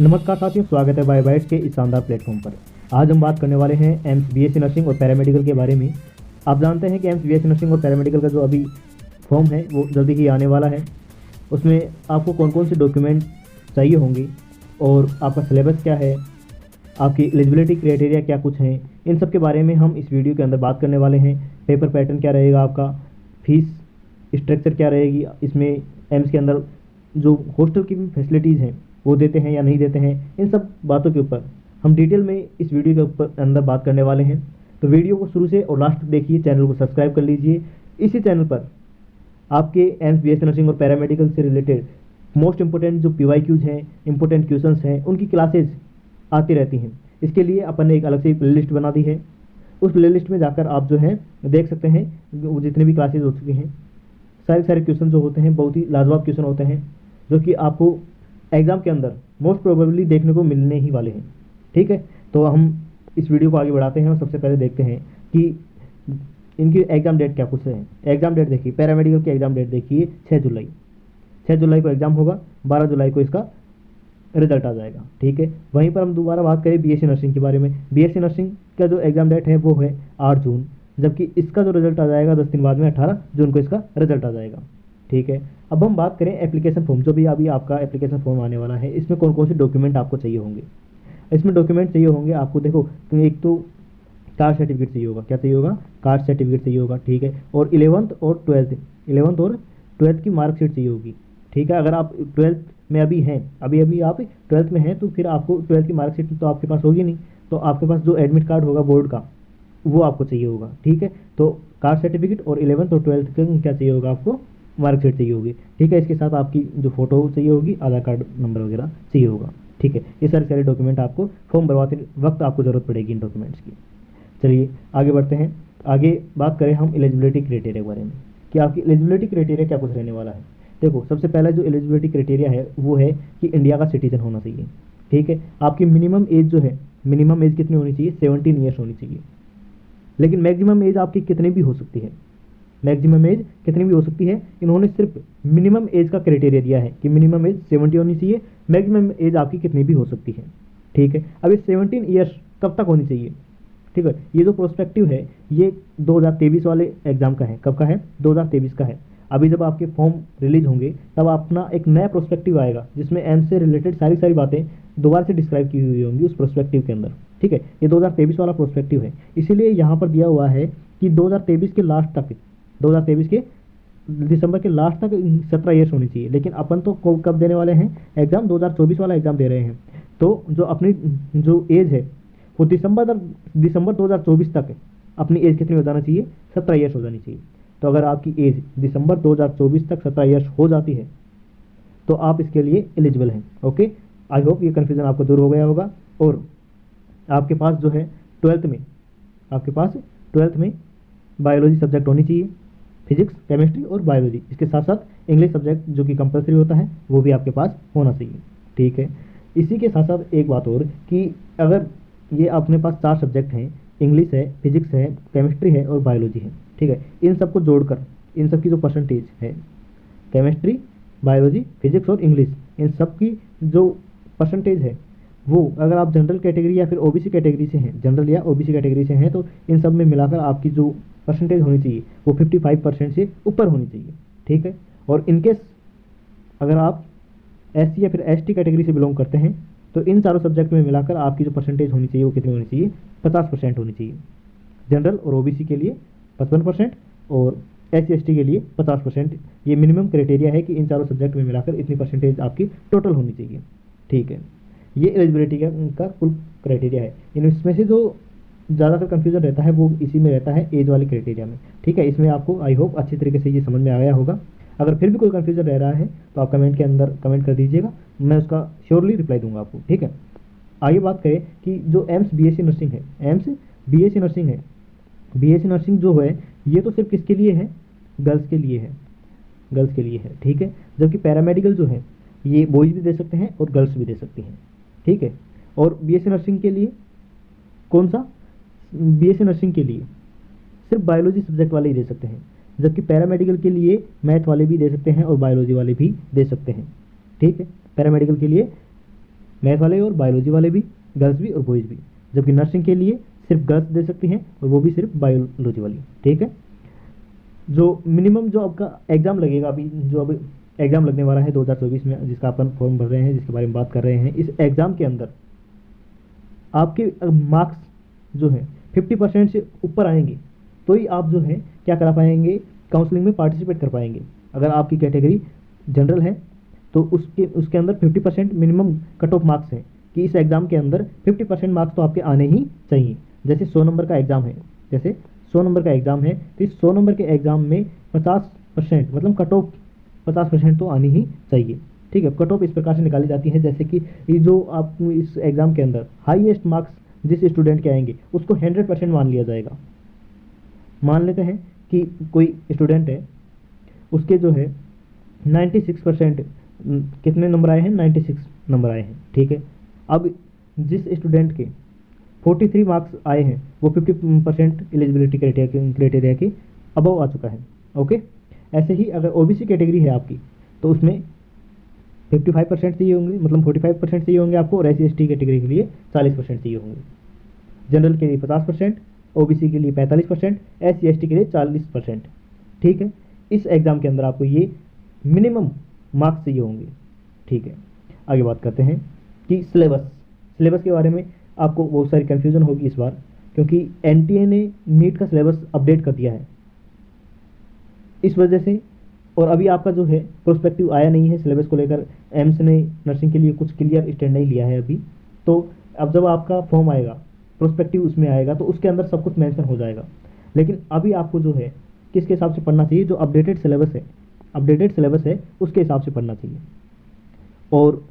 नमस्कार साथियों, स्वागत है बाय बाइट्स के इस शानदार प्लेटफॉर्म पर। आज हम बात करने वाले हैं एम्स बीएससी नर्सिंग और पैरामेडिकल के बारे में। आप जानते हैं कि एम्स बीएससी नर्सिंग और पैरामेडिकल का जो अभी फॉर्म है वो जल्दी ही आने वाला है। उसमें आपको कौन कौन से डॉक्यूमेंट चाहिए होंगे और आपका सिलेबस क्या है, आपकी एलिजिबिलिटी क्राइटेरिया क्या कुछ हैं, इन सब के बारे में हम इस वीडियो के अंदर बात करने वाले हैं। पेपर पैटर्न क्या रहेगा आपका, फीस स्ट्रक्चर क्या रहेगी, इसमें एम्स के अंदर जो हॉस्टल की फैसिलिटीज़ हैं वो देते हैं या नहीं देते हैं, इन सब बातों के ऊपर हम डिटेल में इस वीडियो के ऊपर अंदर बात करने वाले हैं। तो वीडियो को शुरू से और लास्ट तक देखिए, चैनल को सब्सक्राइब कर लीजिए। इसी चैनल पर आपके एम्स बीएससी नर्सिंग और पैरामेडिकल से रिलेटेड मोस्ट इंपोर्टेंट जो PYQs हैं, इंपोर्टेंट क्वेश्चंस हैं, उनकी क्लासेज आती रहती हैं। इसके लिए अपन ने एक अलग से प्ले लिस्ट बना दी है। उस प्ले लिस्ट में जाकर आप जो है देख सकते हैं वो जितने भी क्लासेज हो चुकी हैं, सारे क्वेश्चन जो होते हैं बहुत ही लाजवाब क्वेश्चन होते हैं, जो कि आपको एग्ज़ाम के अंदर मोस्ट प्रोबेबली देखने को मिलने ही वाले हैं। ठीक है, तो हम इस वीडियो को आगे बढ़ाते हैं और सबसे पहले देखते हैं कि इनकी एग्ज़ाम डेट क्या कुछ है। एग्ज़ाम डेट देखिए, पैरामेडिकल की एग्ज़ाम डेट देखिए 6 जुलाई। 6 जुलाई को एग्ज़ाम होगा, 12 जुलाई को इसका रिजल्ट आ जाएगा। ठीक है, वहीं पर हम दोबारा बात करें बीएससी नर्सिंग के बारे में। बीएससी नर्सिंग का जो एग्ज़ाम डेट है वो है 8 जून, जबकि इसका जो रिजल्ट आ जाएगा 10 दिन बाद में 18 जून को इसका रिजल्ट आ जाएगा। ठीक है, अब हम बात करें एप्लीकेशन फॉर्म, जो भी अभी आपका एप्लीकेशन फॉर्म आने वाला है, इसमें कौन कौन से डॉक्यूमेंट आपको चाहिए होंगे। इसमें डॉक्यूमेंट चाहिए होंगे आपको, देखो एक तो कास्ट सर्टिफिकेट चाहिए होगा। क्या चाहिए होगा? कास्ट सर्टिफिकेट चाहिए होगा। ठीक है, और 11th और 12th की मार्कशीट चाहिए होगी। ठीक है, अगर आप 12th में अभी हैं, अभी आप 12th में हैं, तो फिर आपको 12th की मार्कशीट तो आपके पास होगी नहीं, तो आपके पास जो एडमिट कार्ड होगा बोर्ड का वो आपको चाहिए होगा। ठीक है, तो कास्ट सर्टिफिकेट और 11th और 12th का क्या चाहिए होगा आपको? मार्कशीट चाहिए होगी। ठीक है, इसके साथ आपकी जो फोटो चाहिए होगी, आधार कार्ड नंबर वगैरह चाहिए होगा। ठीक है, ये सारे डॉक्यूमेंट आपको फॉर्म भरवाते वक्त आपको ज़रूरत पड़ेगी इन डॉक्यूमेंट्स की। चलिए आगे बढ़ते हैं। आगे बात करें हम एलिजिबिलिटी क्राइटेरिया के बारे में कि आपकी एलिजिबिलिटी क्राइटेरिया क्या कुछ रहने वाला है। देखो, सबसे पहला जो एलिजिबिलिटी क्राइटेरिया है वो है कि इंडिया का सिटीजन होना चाहिए। ठीक है, आपकी मिनिमम एज जो है, मिनिमम एज कितनी होनी चाहिए? 17 ईयर्स होनी चाहिए। लेकिन मैक्सिमम एज आपकी कितनी भी हो सकती है, मैक्सिमम एज कितनी भी हो सकती है। इन्होंने सिर्फ मिनिमम एज का क्राइटेरिया दिया है कि मिनिमम एज 70 होनी चाहिए, मैक्सिमम एज आपकी कितनी भी हो सकती है। ठीक है, अब ये 17 ईयर्स कब तक होनी चाहिए? ठीक है, ये जो प्रोस्पेक्टिव है ये 2023 वाले एग्जाम का है। कब का है? 2023 का है। अभी जब आपके फॉर्म रिलीज होंगे तब अपना एक नया प्रोस्पेक्टिव आएगा, जिसमें एम्स से रिलेटेड सारी बातें दोबारा से डिस्क्राइब की हुई होंगी उस प्रोस्पेक्टिव के अंदर। ठीक है, ये 2023 वाला प्रोस्पेक्टिव है, इसीलिए यहाँ पर दिया हुआ है कि 2023 के लास्ट तक, 2023 के दिसंबर के लास्ट तक 17 ईयर्स होनी चाहिए। लेकिन अपन तो कब देने वाले हैं एग्ज़ाम? 2024 वाला एग्ज़ाम दे रहे हैं। तो जो अपनी जो एज है वो दिसंबर 2024 तक अपनी एज कितनी हो जाना चाहिए? 17 ईयर्स हो जानी चाहिए। तो अगर आपकी एज दिसंबर 2024 तक 17 ईयर्स हो जाती है तो आप इसके लिए एलिजिबल हैं। ओके, आई होप ये कन्फ्यूज़न आपको दूर हो गया होगा। और आपके पास जो है 12th में, आपके पास 12th में बायोलॉजी सब्जेक्ट होनी चाहिए, फिजिक्स, केमिस्ट्री और बायोलॉजी। इसके साथ साथ इंग्लिश सब्जेक्ट जो कि कंपलसरी होता है वो भी आपके पास होना चाहिए। ठीक है, इसी के साथ साथ एक बात और कि अगर ये अपने पास 4 सब्जेक्ट हैं, इंग्लिश है, फिजिक्स है, केमिस्ट्री है और बायोलॉजी है। ठीक है, इन सबको जोड़कर इन सब की जो परसेंटेज है, केमिस्ट्री, बायोलॉजी, फिजिक्स और इंग्लिश, इन सब की जो परसेंटेज है वो अगर आप जनरल कैटेगरी या फिर ओबीसी कैटेगरी से हैं, जनरल या ओबीसी कैटेगरी से हैं, तो इन सब में मिलाकर आपकी जो परसेंटेज होनी चाहिए वो 55% से ऊपर होनी चाहिए। ठीक है, और इनकेस अगर आप SC या फिर ST कैटेगरी से बिलोंग करते हैं तो इन चारों सब्जेक्ट में मिलाकर आपकी जो परसेंटेज होनी चाहिए वो कितनी होनी चाहिए? 50% होनी चाहिए। जनरल और ओबीसी के लिए 55% और SC ST के लिए 50%। ये मिनिमम क्राइटेरिया है कि इन चारों सब्जेक्ट में मिलाकर इतनी परसेंटेज आपकी टोटल होनी चाहिए। ठीक है, ये एलिजिबिलिटी का कुल क्राइटेरिया है। इनमें से जो ज़्यादातर कन्फ्यूजन रहता है वो इसी में रहता है, एज वाले क्राइटेरिया में। ठीक है, इसमें आपको आई होप अच्छी तरीके से ये समझ में आ गया होगा। अगर फिर भी कोई कन्फ्यूजन रह रहा है तो आप कमेंट के अंदर कमेंट कर दीजिएगा, मैं उसका श्योरली रिप्लाई दूंगा आपको। ठीक है, आगे बात करें कि जो एम्स बीएससी नर्सिंग है, एम्स बीएससी नर्सिंग है, बीएससी नर्सिंग जो है ये तो सिर्फ किसके लिए है? गर्ल्स के लिए है, गर्ल्स के लिए है। ठीक है, जबकि पैरामेडिकल जो है ये बॉयज़ भी दे सकते हैं और गर्ल्स भी दे सकती हैं। ठीक है, और बीएससी नर्सिंग के लिए कौन सा? बीएससी नर्सिंग के लिए सिर्फ बायोलॉजी सब्जेक्ट वाले ही दे सकते हैं, जबकि पैरामेडिकल के लिए मैथ वाले भी दे सकते हैं और बायोलॉजी वाले भी दे सकते हैं। ठीक है, पैरामेडिकल के लिए मैथ वाले और बायोलॉजी वाले भी, गर्ल्स भी और बॉयज़ भी, जबकि नर्सिंग के लिए सिर्फ गर्ल्स दे सकती हैं और वो भी सिर्फ बायोलॉजी वाली। ठीक है, जो मिनिमम जो आपका एग्ज़ाम लगेगा अभी, जो अभी एग्ज़ाम लगने वाला है 2024 में, जिसका अपन फॉर्म भर रहे हैं, जिसके बारे में बात कर रहे हैं, इस एग्ज़ाम के अंदर आपके मार्क्स जो है 50% से ऊपर आएंगे तो ही आप जो है क्या करा पाएंगे, काउंसलिंग में पार्टिसिपेट कर पाएंगे। अगर आपकी कैटेगरी जनरल है तो उसके अंदर 50% मिनिमम कट ऑफ मार्क्स हैं कि इस एग्ज़ाम के अंदर 50% मार्क्स तो आपके आने ही चाहिए। जैसे 100 नंबर का एग्ज़ाम है, जैसे 100 नंबर का एग्ज़ाम है, तो इस 100 नंबर के एग्ज़ाम में 50% मतलब कट ऑफ 50% तो आनी ही चाहिए। ठीक है, कट ऑफ इस प्रकार से निकाली जाती है जैसे कि ये जो आप इस एग्ज़ाम के अंदर हाईएस्ट मार्क्स जिस स्टूडेंट के आएंगे उसको 100% मान लिया जाएगा। मान लेते हैं कि कोई स्टूडेंट है, उसके जो है 96% कितने नंबर आए हैं, 96 नंबर आए हैं। ठीक है, अब जिस स्टूडेंट के 43 मार्क्स आए हैं वो 50% एलिजिबिलिटी क्राइटेरिया के अबव आ चुका है। ओके, ऐसे ही अगर ओबीसी कैटेगरी है आपकी तो उसमें 55% चाहिए होंगे, मतलब 45% चाहिए होंगे आपको, और SC/ST कैटेगरी के लिए 40% चाहिए होंगे। जनरल के लिए 50%, ओबीसी के लिए 45%, SC/ST के लिए 40%। ठीक है, इस एग्ज़ाम के अंदर आपको ये मिनिमम मार्क्स चाहिए होंगे। ठीक है, आगे बात करते हैं कि सिलेबस के बारे में आपको बहुत सारी कन्फ्यूज़न होगी इस बार, क्योंकि NTA ने नीट का सिलेबस अपडेट कर दिया है इस वजह से, और अभी आपका जो है प्रोस्पेक्टिव आया नहीं है सिलेबस को लेकर। एम्स ने नर्सिंग के लिए कुछ क्लियर स्टैंड नहीं लिया है अभी, तो अब जब आपका फॉर्म आएगा, प्रोस्पेक्टिव उसमें आएगा तो उसके अंदर सब कुछ मेंशन हो जाएगा। लेकिन अभी आपको जो है किसके हिसाब से पढ़ना चाहिए, जो अपडेटेड सिलेबस है उसके हिसाब से पढ़ना चाहिए। और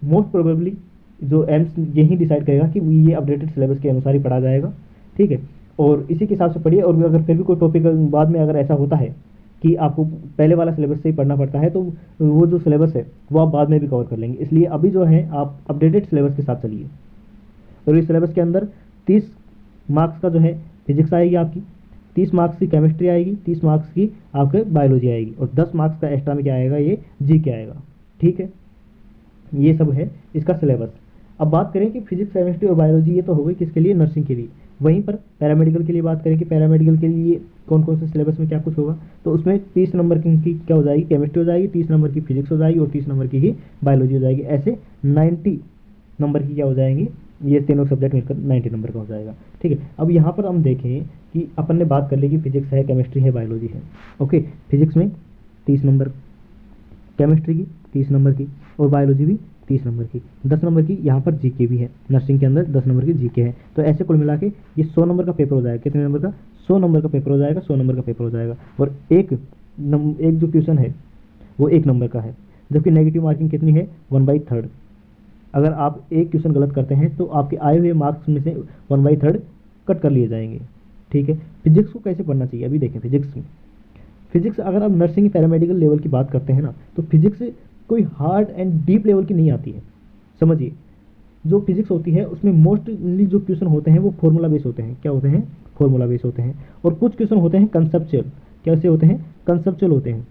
मोस्ट प्रोबेबली जो एम्स यही डिसाइड करेगा कि ये अपडेटेड सिलेबस के अनुसार ही पढ़ा जाएगा। ठीक है, और इसी के हिसाब से पढ़िए। और अगर फिर भी कोई टॉपिक बाद में अगर ऐसा होता है कि आपको पहले वाला सिलेबस से ही पढ़ना पड़ता है तो वो जो सिलेबस है वो आप बाद में भी कवर कर लेंगे। इसलिए अभी जो है आप अपडेटेड सिलेबस के साथ चलिए। और इस सिलेबस के अंदर 30 मार्क्स का जो है फिजिक्स आएगी आपकी, 30 मार्क्स की केमिस्ट्री आएगी, 30 मार्क्स की आपके बायोलॉजी आएगी, और 10 मार्क्स का एक्स्ट्रा में क्या आएगा, ये GK आएगा। ठीक है, ये सब है इसका सिलेबस। अब बात करें कि फिजिक्स, केमिस्ट्री और बायोलॉजी ये तो हो गई किसके लिए, नर्सिंग के लिए। वहीं पर पैरामेडिकल के लिए बात करें कि पैरामेडिकल के लिए कौन कौन से सिलेबस में क्या कुछ होगा, तो उसमें 30 नंबर की क्या हो जाएगी, केमिस्ट्री हो जाएगी, 30 नंबर की फिजिक्स हो जाएगी और 30 नंबर की ही बायोलॉजी हो जाएगी। ऐसे 90 नंबर की क्या हो जाएंगी, ये तीनों सब्जेक्ट मिलकर 90 नंबर का हो जाएगा। ठीक है, अब यहाँ पर हम देखें कि अपन ने बात कर ली कि फिजिक्स है, केमिस्ट्री है, बायोलॉजी है। ओके, फिजिक्स में 30 नंबर, केमिस्ट्री की 30 नंबर की, और बायोलॉजी भी 30 नंबर की, 10 नंबर की यहाँ पर GK भी है। नर्सिंग के अंदर 10 नंबर की GK है। तो ऐसे कुल मिला के ये 100 नंबर का पेपर हो जाएगा। कितने नंबर का, 100 नंबर का पेपर हो जाएगा, 100 नंबर का पेपर हो जाएगा। और एक जो क्वेश्चन है वो 1 नंबर का है, जबकि नेगेटिव मार्किंग कितनी है, 1/3। अगर आप एक क्वेश्चन गलत करते हैं तो आपके आए हुए मार्क्स में से 1/3 कट कर लिए जाएंगे। ठीक है, फिजिक्स को कैसे पढ़ना चाहिए, अभी देखें। फिजिक्स अगर आप नर्सिंग पैरामेडिकल लेवल की बात करते हैं ना, तो फिजिक्स कोई हार्ड एंड डीप लेवल की नहीं आती है। समझिए, जो फिजिक्स होती है उसमें मोस्टली जो क्वेश्चन होते हैं वो फॉर्मूला बेस होते हैं। क्या होते हैं, फॉर्मूला बेस होते हैं। और कुछ क्वेश्चन होते हैं कंसेप्चुअल। कैसे होते हैं, कंसेप्चुअल होते हैं।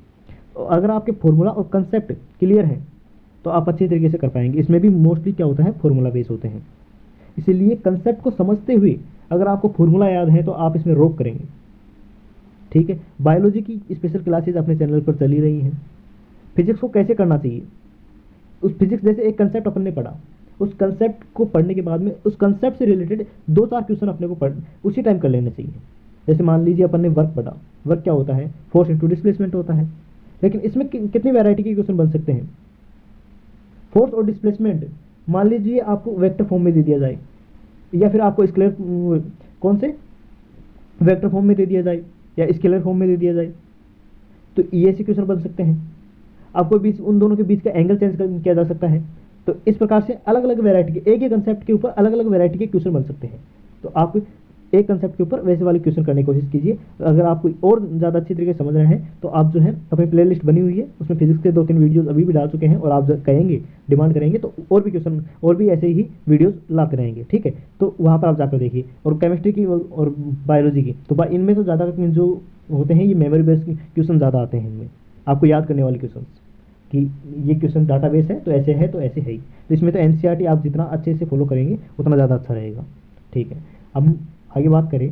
तो अगर आपके फॉर्मूला और कंसेप्ट क्लियर है तो आप अच्छे तरीके से कर पाएंगे। इसमें भी मोस्टली क्या होता है, फॉर्मूला बेस होते हैं। इसीलिए कंसेप्ट को समझते हुए अगर आपको फॉर्मूला याद है तो आप इसमें रोक करेंगे। ठीक है, बायोलॉजी की स्पेशल क्लासेज अपने चैनल पर चली रही हैं। फिजिक्स को कैसे करना चाहिए, उस फिजिक्स जैसे एक कंसेप्ट अपन ने पढ़ा, उस कंसेप्ट को पढ़ने के बाद में उस कंसेप्ट से रिलेटेड 2-4 क्वेश्चन अपने को उसी टाइम कर लेने चाहिए। जैसे मान लीजिए अपन ने वर्क पढ़ा, वर्क क्या होता है, फोर्स इंटू डिस्प्लेसमेंट होता है। लेकिन इसमें कितनी वैरायटी के क्वेश्चन बन सकते हैं। फोर्स और डिस्प्लेसमेंट मान लीजिए आपको वेक्टर फॉर्म में दे दिया जाए, या फिर आपको स्केलर कौन से वेक्टर फॉर्म में दे दिया जाए या स्केलर फॉर्म में दे दिया जाए, तो ये ऐसे क्वेश्चन बन सकते हैं। आपको बीच उन दोनों के बीच का एंगल चेंज किया जा सकता है। तो इस प्रकार से अलग अलग वैरायटी के, एक ही कंसेप्ट के ऊपर अलग अलग वैरायटी के क्वेश्चन बन सकते हैं। तो आप एक कंसेप्ट के ऊपर वैसे वाले क्वेश्चन करने की कोशिश कीजिए। अगर आपको और ज़्यादा अच्छी तरीके से समझ रहे हैं तो आप जो है अपनी प्लेलिस्ट बनी हुई है, उसमें फिजिक्स के 2-3 वीडियोस अभी भी डाल चुके हैं, और आप कहेंगे, डिमांड करेंगे तो और भी क्वेश्चन और भी ऐसे ही वीडियोस लाते रहेंगे। ठीक है, तो वहाँ पर आप जाकर देखिए। और केमिस्ट्री की और बायोलॉजी की, तो इनमें तो ज़्यादा जो होते हैं ये मेमोरी बेस्ड क्वेश्चन ज़्यादा आते हैं। इनमें आपको याद करने वाले क्वेश्चन, कि ये क्वेश्चन डाटाबेस है तो ऐसे है तो ऐसे है ही। तो इसमें तो एनसीईआरटी आप जितना अच्छे से फॉलो करेंगे उतना ज़्यादा अच्छा रहेगा। ठीक है, अब हम आगे बात करें।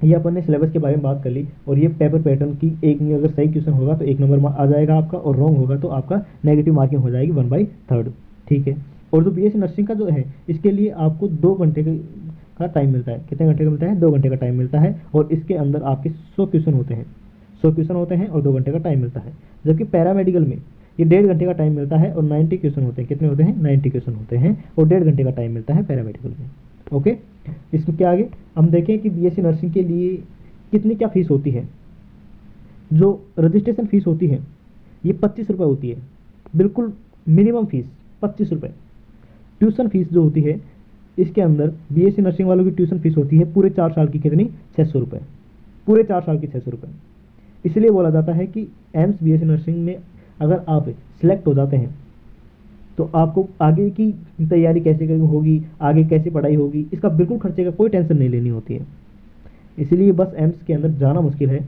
ये अपन ने सिलेबस के बारे में बात कर ली, और ये पेपर पैटर्न की एक में अगर सही क्वेश्चन होगा तो 1 नंबर आ जाएगा आपका, और रॉन्ग होगा तो आपका नेगेटिव मार्किंग हो जाएगी 1/3। ठीक है, और जो बीएससी नर्सिंग का जो है इसके लिए आपको 2 घंटे का टाइम मिलता है। कितने घंटे का मिलता है? 2 घंटे का टाइम मिलता है, और इसके अंदर आपके 100 क्वेश्चन होते हैं। 100 क्वेश्चन होते हैं और 2 घंटे का टाइम मिलता है। जबकि पैरामेडिकल में ये 1.5 घंटे का टाइम मिलता है और 90 क्वेश्चन होते हैं। कितने होते हैं? 90 क्वेश्चन होते हैं, और 1.5 घंटे का टाइम मिलता है पैरामेडिकल में। ओके, इसमें क्या आगे हम देखें कि बीएससी नर्सिंग के लिए कितनी क्या फीस होती है। जो रजिस्ट्रेशन फीस होती है ये 25 रुपये होती है, बिल्कुल मिनिमम फीस 25 रुपये। ट्यूशन फीस जो होती है इसके अंदर बीएससी नर्सिंग वालों की ट्यूशन फीस होती है पूरे 4 साल की कितनी? 600 रुपये। पूरे 4 साल की 600 रुपये। इसलिए बोला जाता है कि एम्स बीएससी नर्सिंग में अगर आप सिलेक्ट हो जाते हैं तो आपको आगे की तैयारी कैसे होगी, आगे कैसे पढ़ाई होगी, इसका बिल्कुल खर्चे का कोई टेंशन नहीं लेनी होती है। इसलिए बस एम्स के अंदर जाना मुश्किल है,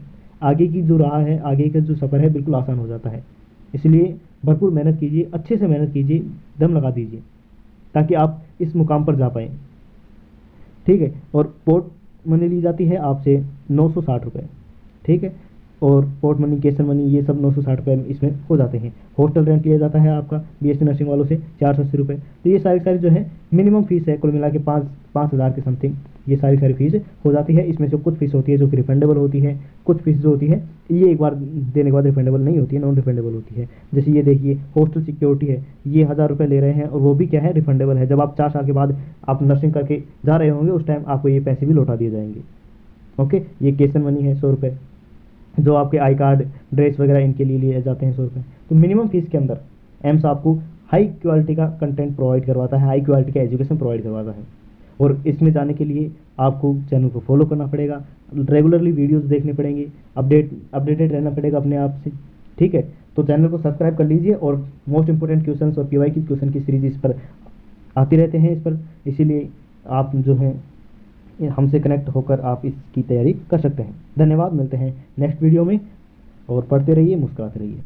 आगे की जो राह है, आगे का जो सफ़र है बिल्कुल आसान हो जाता है। इसलिए भरपूर मेहनत कीजिए, अच्छे से मेहनत कीजिए, दम लगा दीजिए, ताकि आप इस मुकाम पर जा पाएँ। ठीक है, और पोर्ट मनी ली जाती है आपसे 960 रुपये। ठीक है, और पोर्ट मनी, केसर मनी, ये सब 960 रुपये इसमें हो जाते हैं। हॉस्टल रेंट लिया जाता है आपका बीएससी नर्सिंग वालों से 480 रुपये। तो ये सारी जो है मिनिमम फीस है, कुल मिला के 5,000 के समथिंग ये सारी फीस हो जाती है। इसमें से कुछ फीस होती है जो कि रिफंडेबल होती है, कुछ फीस जो होती है ये एक बार देने के बाद रिफंडेबल नहीं होती है, नॉन रिफंडेबल होती है। जैसे ये देखिए, हॉस्टल सिक्योरिटी है, ये 1000 रुपये ले रहे हैं, और वो भी क्या है? रिफंडेबल है। जब आप 4 साल के बाद आप नर्सिंग करके जा रहे होंगे उस टाइम आपको ये पैसे भी लौटा दिए जाएंगे। ओके, ये केसर मनी है 100 रुपये, जो आपके आई कार्ड, ड्रेस वगैरह इनके लिए लिए जाते हैं 100 रुपये। तो मिनिमम फीस के अंदर एम्स आपको हाई क्वालिटी का कंटेंट प्रोवाइड करवाता है, हाई क्वालिटी का एजुकेशन प्रोवाइड करवाता है। और इसमें जाने के लिए आपको चैनल को फॉलो करना पड़ेगा, रेगुलरली वीडियोस देखने पड़ेंगे, अपडेटेड रहना पड़ेगा अपने आप से। ठीक है, तो चैनल को सब्सक्राइब कर लीजिए, और मोस्ट इंपोर्टेंट क्वेश्चन और पीवाई की क्वेश्चन की सीरीज इस पर आती रहते हैं इस पर। इसीलिए आप जो हैं हमसे कनेक्ट होकर आप इसकी तैयारी कर सकते हैं। धन्यवाद, मिलते हैं नेक्स्ट वीडियो में, और पढ़ते रहिए, मुस्कुराते रहिए।